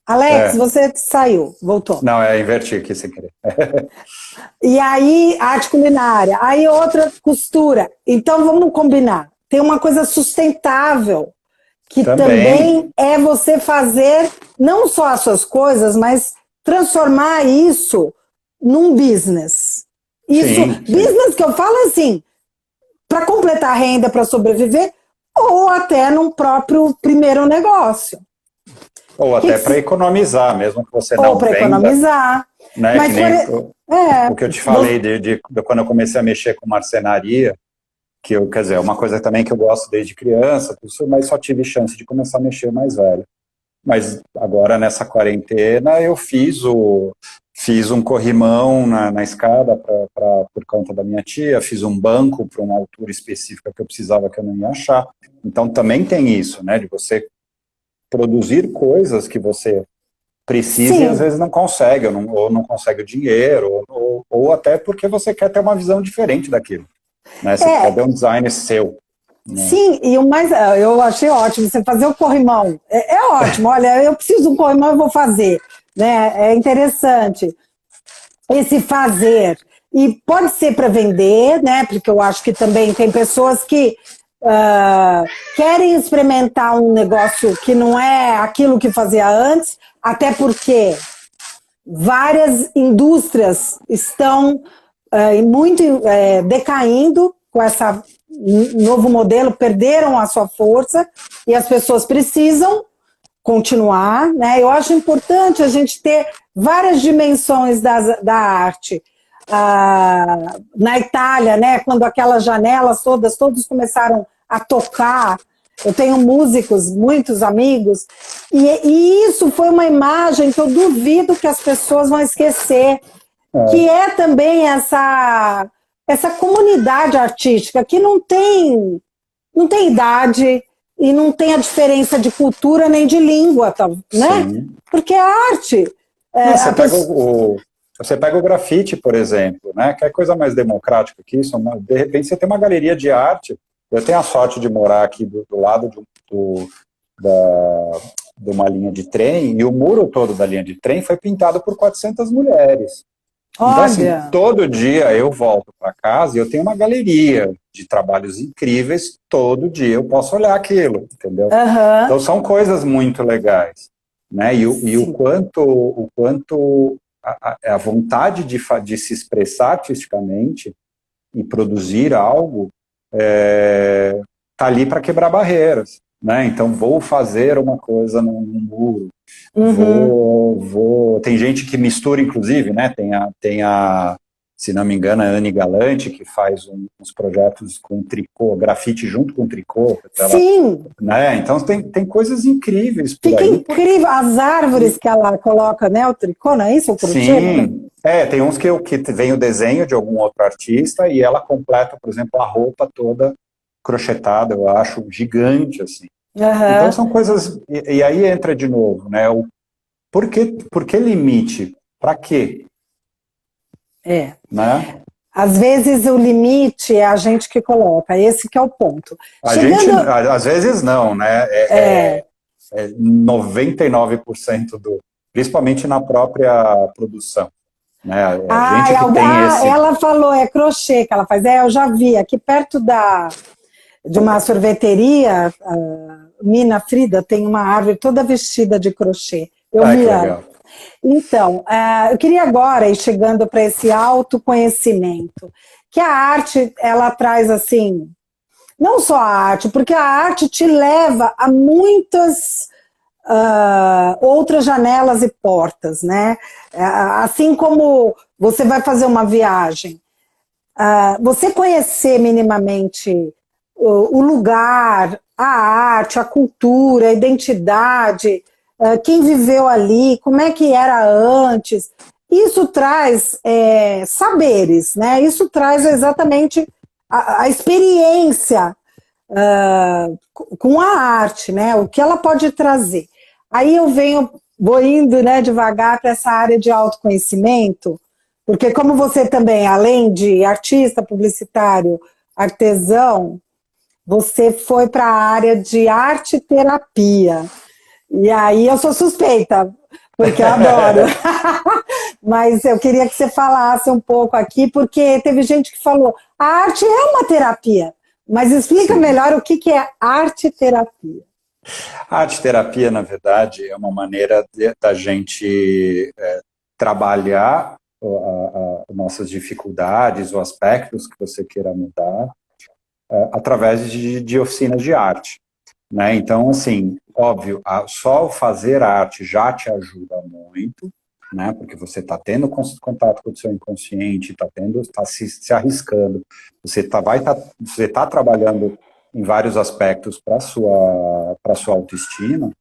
Alex, você saiu, voltou. Não, inverti aqui sem querer. E aí, arte culinária. Aí outra, costura. Então, vamos combinar. Tem uma coisa sustentável, que também é você fazer não só as suas coisas, mas transformar isso num business. Business que eu falo assim, para completar a renda, para sobreviver, ou até num próprio primeiro negócio. Ou até para equnomizar, mesmo que você não venda. Ou para economizar. Né? Mas o que eu te falei de quando eu comecei a mexer com marcenaria, que quer dizer, é uma coisa também que eu gosto desde criança, mas só tive chance de começar a mexer mais velho. Mas agora, nessa quarentena, eu fiz um corrimão na escada por conta da minha tia, fiz um banco para uma altura específica que eu precisava, que eu não ia achar. Então, também tem isso, né, de você produzir coisas que você precisa e às vezes não consegue, ou não consegue o dinheiro, ou até porque você quer ter uma visão diferente daquilo. Né? Você quer ter um design seu. Né? Sim, e o mais, eu achei ótimo, você fazer o corrimão. É ótimo, olha, eu preciso de um corrimão, eu vou fazer. Né? É interessante esse fazer. E pode ser para vender, né? Porque eu acho que também tem pessoas que querem experimentar um negócio que não é aquilo que fazia antes, até porque várias indústrias estão muito decaindo com esse novo modelo, perderam a sua força e as pessoas precisam continuar, né? Eu acho importante a gente ter várias dimensões da arte. Na Itália, né, quando aquelas janelas todos começaram a tocar, eu tenho músicos, muitos amigos, e isso foi uma imagem que eu duvido que as pessoas vão esquecer, que é também essa comunidade artística que não tem idade e não tem a diferença de cultura nem de língua, né? Sim. Porque é arte. Você pega o grafite, por exemplo, né? Que é coisa mais democrática que isso. De repente você tem uma galeria de arte. Eu tenho a sorte de morar aqui do lado de uma linha de trem, e o muro todo da linha de trem foi pintado por 400 mulheres. Olha. Então, assim, todo dia eu volto para casa e eu tenho uma galeria de trabalhos incríveis, todo dia eu posso olhar aquilo, entendeu? Uhum. Então são coisas muito legais, né? E o quanto a vontade de se expressar artisticamente e produzir algo tá ali para quebrar barreiras, né? Então, vou fazer uma coisa no muro, tem gente que mistura, inclusive, né? Tem a se não me engano, a Anne Galante, que faz uns projetos com tricô, grafite junto com tricô. Sim! Né? Então tem coisas incríveis por Fica aí. Incrível, as árvores que ela coloca, né? O tricô, não é isso? O crochê? Sim, tem uns que vem o desenho de algum outro artista e ela completa, por exemplo, a roupa toda crochetada, eu acho gigante, assim. Então são coisas, e aí entra de novo, né? Por que limite? Para quê? Né? Às vezes o limite é a gente que coloca, esse que é o ponto. Gente, às vezes não, né? 99% principalmente na própria produção. Né? A gente que tem esse... Ela falou, crochê que ela faz. Eu já vi, aqui perto de uma sorveteria, Mina Frida, tem uma árvore toda vestida de crochê. Eu vi ela. Então, eu queria agora ir chegando para esse autoconhecimento, que a arte, ela traz assim, não só a arte, porque a arte te leva a muitas outras janelas e portas, né? Assim como você vai fazer uma viagem, você conhecer minimamente o lugar, a arte, a cultura, a identidade, quem viveu ali, como é que era antes, isso traz saberes, né? Isso traz exatamente a experiência com a arte, né? O que ela pode trazer. Aí eu vou indo, né, devagar para essa área de autoconhecimento, porque como você também, além de artista, publicitário, artesão, você foi para a área de arte-terapia. E aí eu sou suspeita, porque eu adoro. Mas eu queria que você falasse um pouco aqui, porque teve gente que falou, a arte é uma terapia, mas explica melhor o que é arte-terapia. A arte-terapia, na verdade, é uma maneira da gente trabalhar nossas dificuldades ou aspectos que você queira mudar através de oficinas de arte. Né? Então, assim, óbvio, só o fazer arte já te ajuda muito, né? Porque você está tendo contato com o seu inconsciente, está se arriscando, você está trabalhando em vários aspectos para sua autoestima,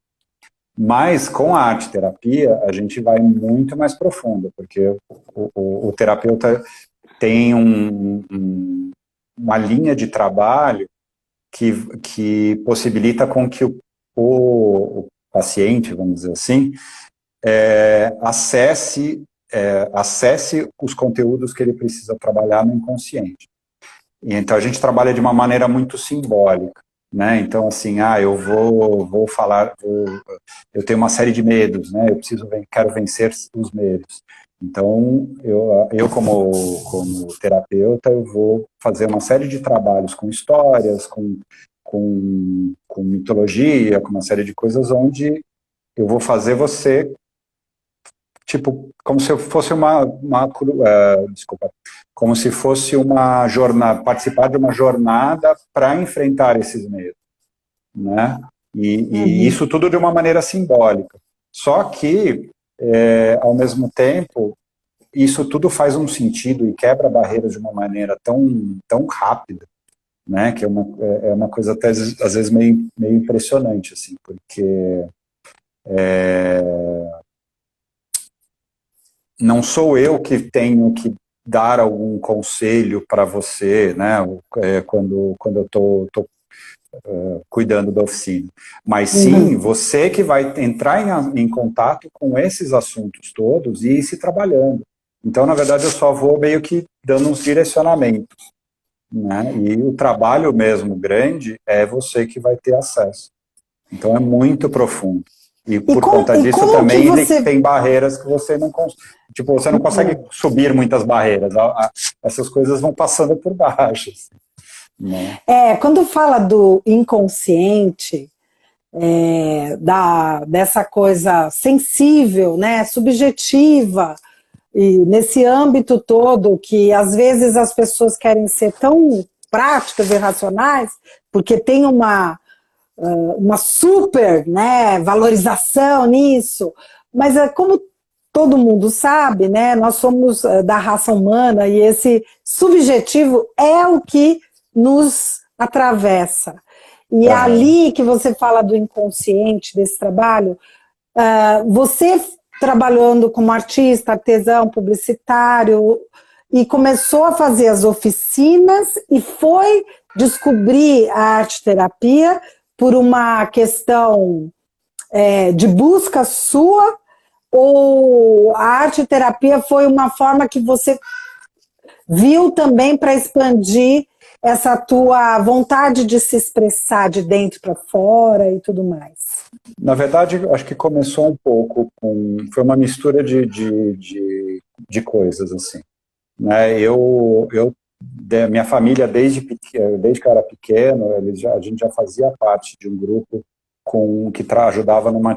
mas com a arte-terapia a gente vai muito mais profundo, porque o terapeuta tem uma linha de trabalho que possibilita com que o paciente, vamos dizer assim, acesse os conteúdos que ele precisa trabalhar no inconsciente. E então a gente trabalha de uma maneira muito simbólica, né? Então assim, eu vou falar, eu tenho uma série de medos, né? Quero vencer os medos. Então, eu como terapeuta, eu vou fazer uma série de trabalhos com histórias, com mitologia, com uma série de coisas onde eu vou fazer você, tipo, como se fosse como se fosse uma jornada, participar de uma jornada para enfrentar esses medos, né? E isso tudo de uma maneira simbólica. Só que ao mesmo tempo, isso tudo faz um sentido e quebra barreiras de uma maneira tão rápida, né, que é uma coisa até às vezes meio impressionante, assim, porque não sou eu que tenho que dar algum conselho para você, né, quando eu estou cuidando da oficina. Mas sim, você que vai entrar em contato com esses assuntos todos e ir se trabalhando. Então, na verdade, eu só vou meio que dando uns direcionamentos. Né? E o trabalho mesmo grande é você que vai ter acesso. Então, é muito profundo. E por conta disso também tem barreiras que você não consegue. Tipo, você não consegue subir muitas barreiras. Essas coisas vão passando por baixo. Assim. Né? Quando fala do inconsciente, dessa coisa sensível, né, subjetiva, E nesse âmbito todo, que às vezes as pessoas querem ser tão práticas e racionais, porque tem uma super, né, valorização nisso, mas como todo mundo sabe, né, nós somos da raça humana e esse subjetivo é o que nos atravessa. E é ali que você fala do inconsciente desse trabalho. Você trabalhando como artista, artesão, publicitário, e começou a fazer as oficinas e foi descobrir a arte-terapia por uma questão de busca sua, ou a arte-terapia foi uma forma que você viu também para expandir essa tua vontade de se expressar de dentro para fora e tudo mais? Na verdade, acho que começou um pouco com... Foi uma mistura de coisas, assim. Né? Minha família, desde que eu era pequeno, a gente já fazia parte de um grupo que ajudava numa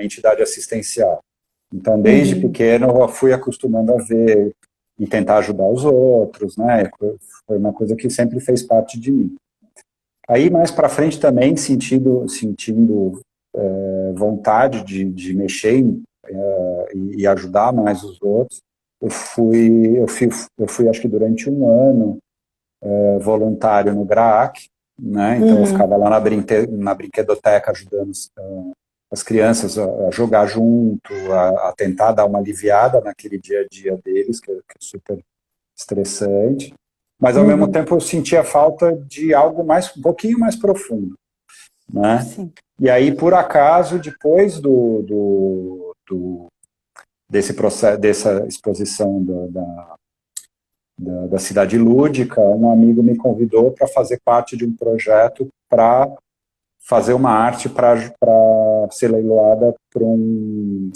entidade assistencial. Então, desde pequeno, eu fui acostumando a ver e tentar ajudar os outros, né? Foi uma coisa que sempre fez parte de mim. Aí, mais para frente também, sentindo vontade de mexer e ajudar mais os outros, eu fui, acho que durante um ano, voluntário no GRAAC, né? Então eu ficava lá na brinquedoteca ajudando as crianças a jogar junto, a tentar dar uma aliviada naquele dia a dia deles, que é super estressante. Mas ao mesmo tempo eu sentia falta de algo um pouquinho mais profundo, né? Sim. E aí, por acaso, depois desse processo, dessa exposição da Cidade Lúdica, um amigo me convidou para fazer parte de um projeto para fazer uma arte para ser leiloada para um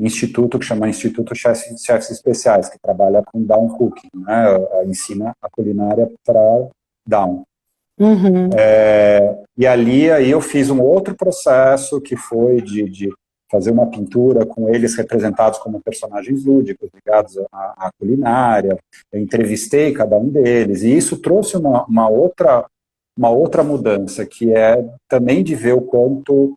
instituto que chama Instituto Chefs Especiais, que trabalha com Down Cooking, né? Ensina a culinária para Down. E aí eu fiz um outro processo que foi de fazer uma pintura com eles representados como personagens lúdicos, ligados à culinária. Eu entrevistei cada um deles, e isso trouxe uma outra mudança, que é também de ver o quanto,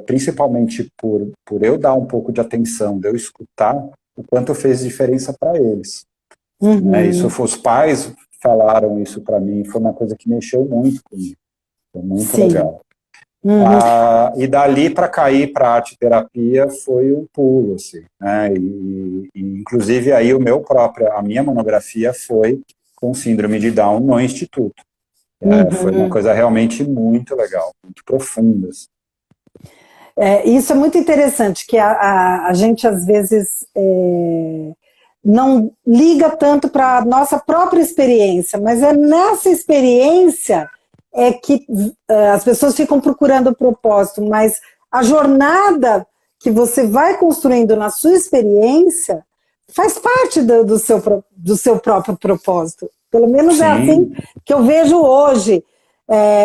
principalmente por eu dar um pouco de atenção, de eu escutar, o quanto fez diferença para eles. Né? Os pais falaram isso para mim, foi uma coisa que mexeu muito comigo. Foi muito legal. E dali para cair para a arte-terapia foi um pulo, assim, né? E inclusive aí a minha monografia foi com síndrome de Down no Instituto. Foi uma coisa realmente muito legal, muito profunda. Assim. Isso é muito interessante, que a gente às vezes não liga tanto para a nossa própria experiência, mas é nessa experiência que as pessoas ficam procurando o propósito, mas a jornada que você vai construindo na sua experiência faz parte do seu próprio propósito. Pelo menos Sim. É assim que eu vejo hoje.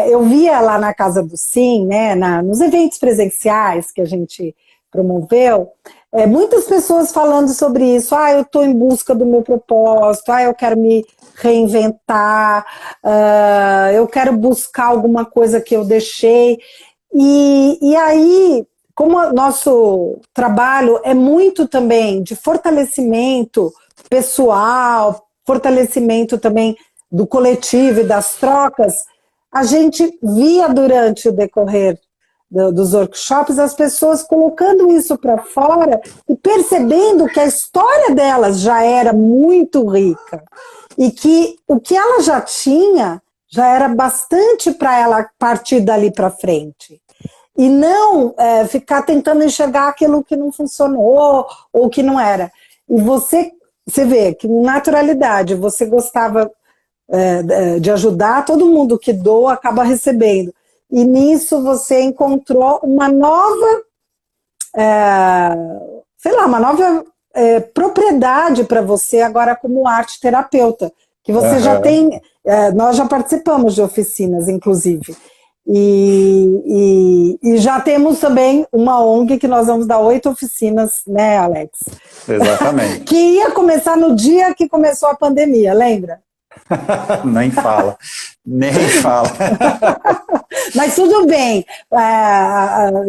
Eu via lá na Casa do Sim, né, nos eventos presenciais que a gente promoveu, muitas pessoas falando sobre isso. Eu estou em busca do meu propósito, eu quero me reinventar, eu quero buscar alguma coisa que eu deixei. E aí, como o nosso trabalho é muito também de fortalecimento pessoal, fortalecimento também do coletivo e das trocas, a gente via durante o decorrer dos workshops as pessoas colocando isso para fora e percebendo que a história delas já era muito rica e que o que ela já tinha já era bastante para ela partir dali para frente. E não ficar tentando enxergar aquilo que não funcionou ou que não era. E você vê que, com naturalidade, você gostava de ajudar, todo mundo que doa acaba recebendo. E nisso você encontrou uma nova, uma nova propriedade para você agora como arte terapeuta, que você já tem, nós já participamos de oficinas, inclusive. E já temos também uma ONG que nós vamos dar 8 oficinas, né, Alex? Exatamente. Que ia começar no dia que começou a pandemia, lembra? Nem fala, nem fala. Mas tudo bem,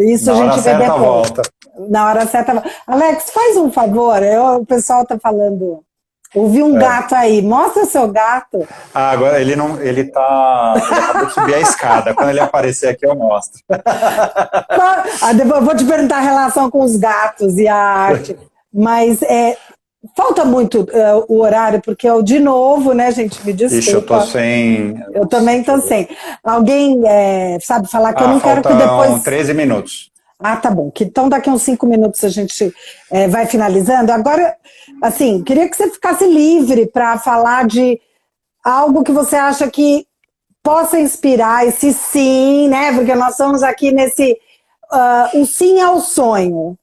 isso a gente vê depois. Volta. Na hora certa. Alex, faz um favor, o pessoal está falando. Ouvi um gato aí, mostra seu gato. Agora ele não, ele acabou de subir a escada. Quando ele aparecer aqui eu mostro. Depois eu vou te perguntar a relação com os gatos e a arte. Mas falta muito o horário, porque eu, de novo, né, gente, me desculpa. Ixi, eu tô sem... Eu também tô sem. Alguém sabe falar que eu não quero que depois... 13 minutos. Ah, tá bom. Então daqui uns 5 minutos a gente vai finalizando. Agora, assim, queria que você ficasse livre para falar de algo que você acha que possa inspirar, esse sim, né? Porque nós estamos aqui nesse... o sim ao sonho,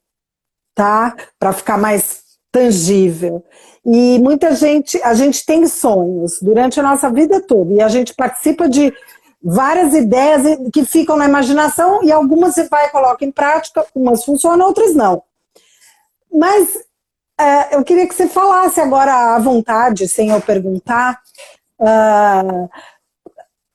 tá? Para ficar mais tangível. E muita gente, a gente tem sonhos durante a nossa vida toda e a gente participa de várias ideias que ficam na imaginação e algumas você vai e coloca em prática, umas funcionam, outras não. Mas eu queria que você falasse agora à vontade, sem eu perguntar,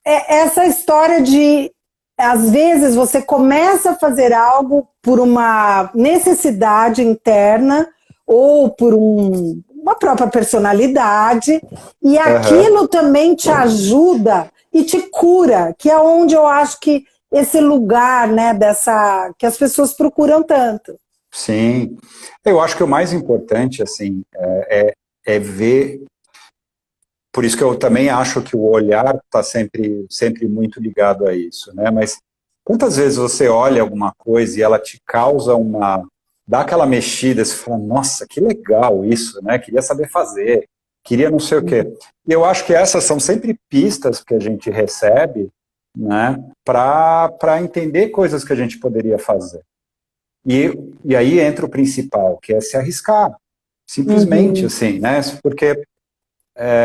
essa história de, às vezes, você começa a fazer algo por uma necessidade interna ou por uma própria personalidade, e aquilo também te ajuda e te cura, que é onde eu acho que esse lugar, né, que as pessoas procuram tanto. Sim, eu acho que o mais importante, assim, é ver, por isso que eu também acho que o olhar está sempre muito ligado a isso, né, mas quantas vezes você olha alguma coisa e ela te causa dá aquela mexida, você fala, nossa, que legal isso, né, queria saber fazer, queria não sei o quê. E eu acho que essas são sempre pistas que a gente recebe, né, para entender coisas que a gente poderia fazer. E aí entra o principal, que é se arriscar. Simplesmente, assim, né, porque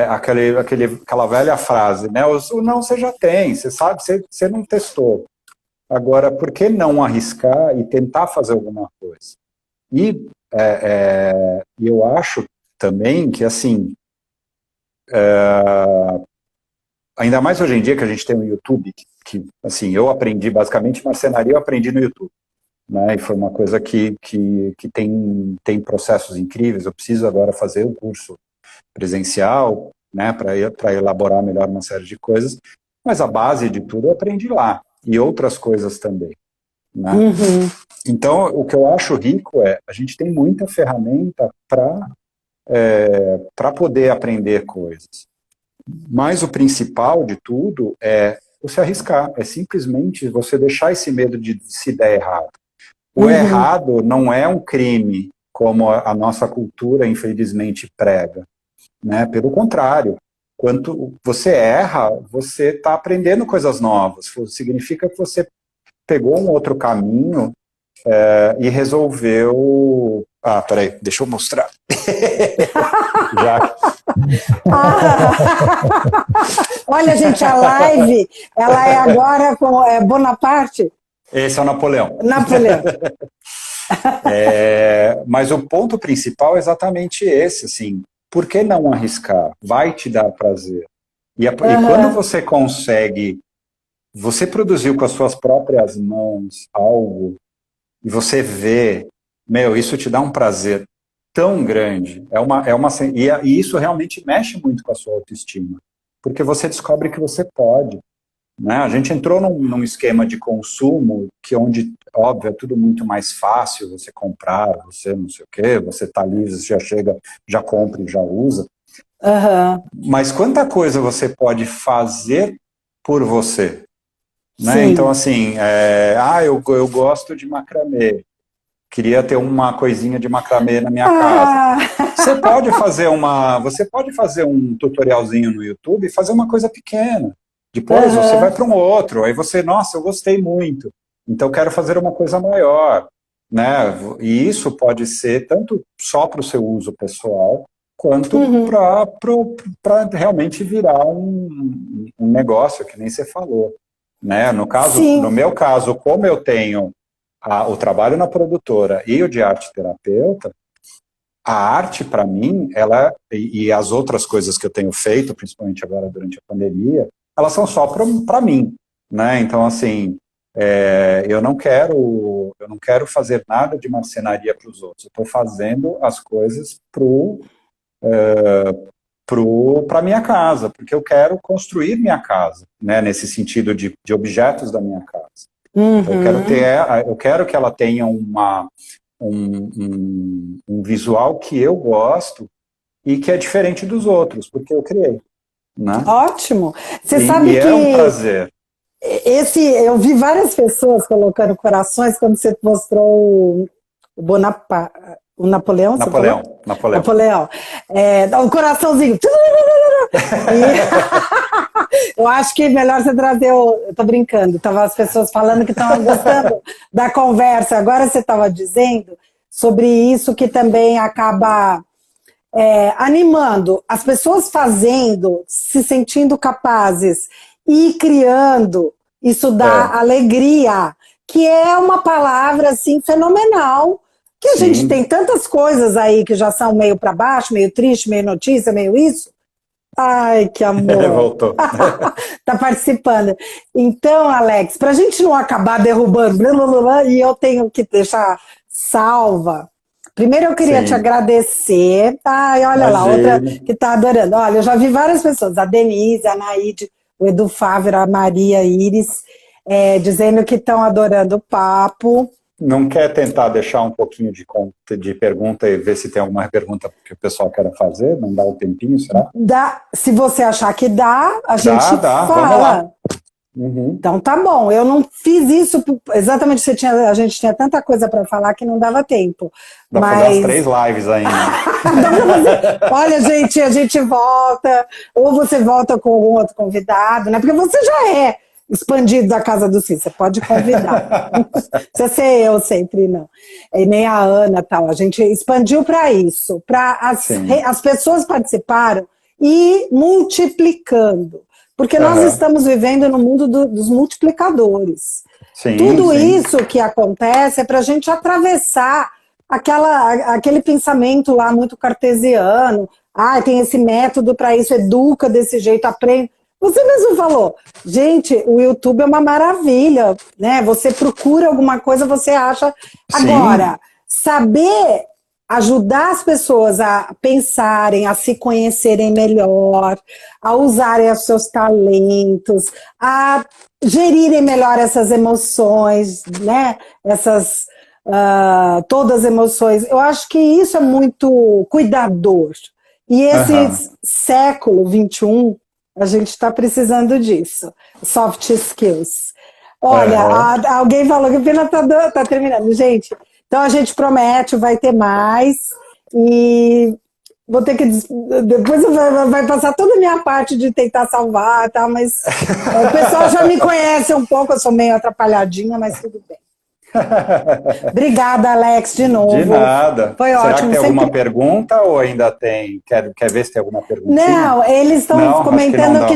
aquela velha frase, né, o não você já tem, você sabe, você não testou. Agora, por que não arriscar e tentar fazer alguma coisa? E eu acho também que, assim, ainda mais hoje em dia que a gente tem o YouTube, que assim, eu aprendi basicamente marcenaria, eu aprendi no YouTube, né, e foi uma coisa que tem processos incríveis. Eu preciso agora fazer um curso presencial, né, para elaborar melhor uma série de coisas, mas a base de tudo eu aprendi lá, e outras coisas também, né? Então, o que eu acho rico a gente tem muita ferramenta para poder aprender coisas. Mas o principal de tudo é você arriscar, é simplesmente você deixar esse medo de se der errado. O errado não é um crime, como a nossa cultura, infelizmente, prega, né? Pelo contrário, quando você erra, você está aprendendo coisas novas, significa que você pegou um outro caminho e resolveu... Ah, peraí, deixa eu mostrar. Já... Olha, gente, a live, ela é agora com Bonaparte. Esse é o Napoleão. Napoleão. Mas o ponto principal é exatamente esse, assim, por que não arriscar? Vai te dar prazer. E quando você consegue, você produziu com as suas próprias mãos algo, e você vê, isso te dá um prazer tão grande, e isso realmente mexe muito com a sua autoestima, porque você descobre que você pode, né? A gente entrou num esquema de consumo, onde, óbvio, é tudo muito mais fácil, você comprar, você não sei o quê, você tá livre, você já chega, já compra e já usa, mas quanta coisa você pode fazer por você, né? Então, assim, eu gosto de macramê, queria ter uma coisinha de macramê na minha casa. Você pode fazer um tutorialzinho no YouTube e fazer uma coisa pequena. Depois você vai para um outro, aí você, nossa, eu gostei muito, então quero fazer uma coisa maior, né? E isso pode ser tanto só para o seu uso pessoal, quanto para realmente virar um negócio, que nem você falou. né? Sim. No meu caso, como eu tenho o trabalho na produtora e o de arte terapeuta, a arte, para mim, e as outras coisas que eu tenho feito, principalmente agora durante a pandemia, elas são só para mim, né? Então, assim, eu não quero fazer nada de marcenaria para os outros. Eu estou fazendo as coisas para minha casa, porque eu quero construir minha casa, né? Nesse sentido de objetos da minha casa. Então, eu quero que ela tenha um visual que eu gosto e que é diferente dos outros, porque eu criei, né? Ótimo. Você sabe que é um prazer. Eu vi várias pessoas colocando corações quando você mostrou o Napoleão. Napoleão. Dá um coraçãozinho. Eu acho que melhor você trazer eu tô brincando, tava as pessoas falando que estavam gostando da conversa. Agora você estava dizendo sobre isso que também acaba animando as pessoas fazendo, se sentindo capazes e criando, isso dá alegria, que é uma palavra assim fenomenal, que a gente tem tantas coisas aí que já são meio para baixo, meio triste, meio notícia, meio isso. Ai, que amor. Voltou. Tá participando. Então, Alex, pra gente não acabar derrubando, blá, blá, blá, e eu tenho que deixar salva. Primeiro eu queria te agradecer. Ai, olha lá, outra que tá adorando. Olha, eu já vi várias pessoas, a Denise, a Naide, o Edu Fávero, a Maria Iris, dizendo que estão adorando o papo. Não quer tentar deixar um pouquinho de pergunta e ver se tem alguma pergunta que o pessoal quer fazer? Não dá o tempinho, será? Dá. Se você achar que dá, a gente fala. Vamos lá. Uhum. Então tá bom, eu não fiz isso exatamente, a gente tinha tanta coisa para falar que não dava tempo. Dá para fazer as 3 lives ainda. Olha, gente, a gente volta, ou você volta com algum outro convidado, né? Porque você já é expandido da Casa do Sim, você pode convidar. Não precisa ser eu sempre, não. E nem a Ana tal. A gente expandiu para isso, para as pessoas participaram e multiplicando. Porque nós estamos vivendo no mundo dos multiplicadores. Tudo isso que acontece é para a gente atravessar aquele pensamento lá muito cartesiano. Tem esse método para isso, educa desse jeito, aprende. Você mesmo falou, gente, o YouTube é uma maravilha, né? Você procura alguma coisa, você acha. Agora, saber ajudar as pessoas a pensarem, a se conhecerem melhor, a usarem os seus talentos, a gerirem melhor essas emoções, né? Todas as emoções. Eu acho que isso é muito cuidador. E esse século XXI, a gente está precisando disso. Soft skills. Olha, alguém falou que a pena tá terminando. Gente, então a gente promete, vai ter mais. E vou ter que... Depois vai passar toda a minha parte de tentar salvar, tá? Mas o pessoal já me conhece um pouco, eu sou meio atrapalhadinha, mas tudo bem. Obrigada, Alex, de novo. De nada. Foi Será ótimo. Será que tem alguma pergunta ou ainda tem? Quer ver se tem alguma perguntinha? Não, eles estão comentando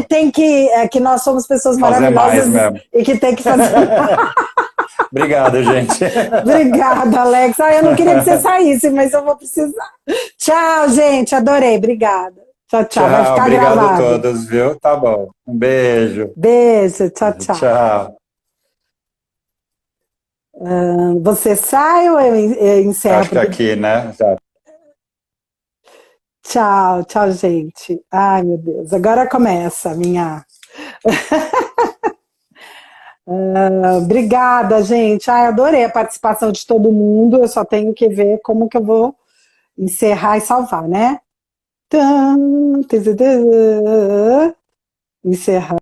que nós somos pessoas maravilhosas e que tem que fazer. Obrigado, gente. Obrigada, Alex. Eu não queria que você saísse, mas eu vou precisar. Tchau, gente. Adorei. Obrigada. Tchau, tchau. Vai ficar obrigado gravado. a todos, viu? Tá bom. Um beijo. Beijo. Tchau, tchau. Tchau. Você sai ou eu encerro? Acho que aqui, né? Já. Tchau, tchau, gente. Ai, meu Deus. Agora começa a minha... Obrigada, gente. Adorei a participação de todo mundo. Eu só tenho que ver como que eu vou encerrar e salvar, né? Encerrar.